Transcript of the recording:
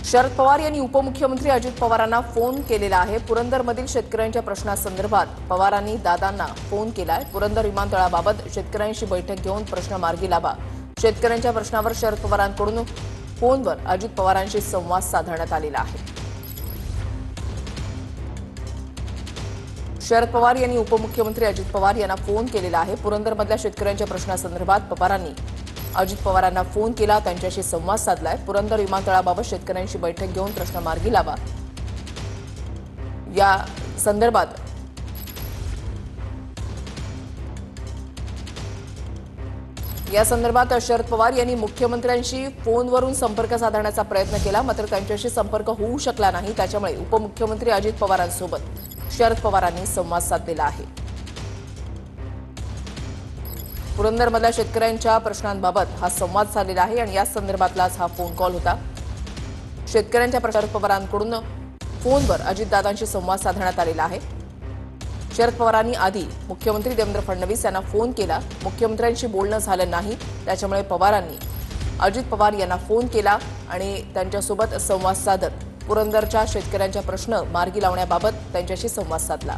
शरद पवार यांनी उपमुख्यमंत्री अजित पवारांना फोन केलेला आहे। पुरंदरमधील शेतकऱ्यांच्या प्रश्नासंदर्भात पवारांनी दादांना फोन केलाय। पुरंदर विमानतळाबाबत शेतकऱ्यांशी बैठक घेऊन प्रश्न मार्गी लावा। शेतकऱ्यांच्या प्रश्नावर शरद पवारांकडून फोनवर अजित पवारांशी संवाद साधण्यात आलेला आहे। शरद पवार यांनी उपमुख्यमंत्री अजित पवार यांना फोन केलेला आहे। पुरंदरमधल्या शेतकऱ्यांच्या प्रश्नासंदर्भात पवारांनी अजित पवारांना फोन केला, त्यांच्याशी संवाद साधलाय। पुरंदर विमानतळाबाबत शेतकऱ्यांशी बैठक घेऊन प्रश्न मार्गी लावा या संदर्भात शरद पवार यांनी मुख्यमंत्र्यांशी फोनवरून संपर्क साधण्याचा प्रयत्न केला, मात्र त्यांच्याशी संपर्क होऊ शकला नाही। त्याच्यामुळे उपमुख्यमंत्री अजित पवारांसोबत शरद पवारांनी संवाद साधलेला आहे। पुरंदरमधल्या शेतकऱ्यांच्या प्रश्नांबाबत हा संवाद झालेला आहे आणि या संदर्भातलाच हा फोन कॉल होता। शेतकऱ्यांच्या प्रश्नावर पवारांकडून फोनवर अजितदादांशी संवाद साधण्यात आलेला आहे। शरद पवारांनी आधी मुख्यमंत्री देवेंद्र फडणवीस यांना फोन केला, मुख्यमंत्र्यांशी बोलणं झालं नाही। त्याच्यामुळे पवारांनी अजित पवार यांना फोन केला आणि त्यांच्यासोबत संवाद साधत पुरंदरच्या शेतकऱ्यांच्या प्रश्न मार्गी लावण्याबाबत त्यांच्याशी संवाद साधला।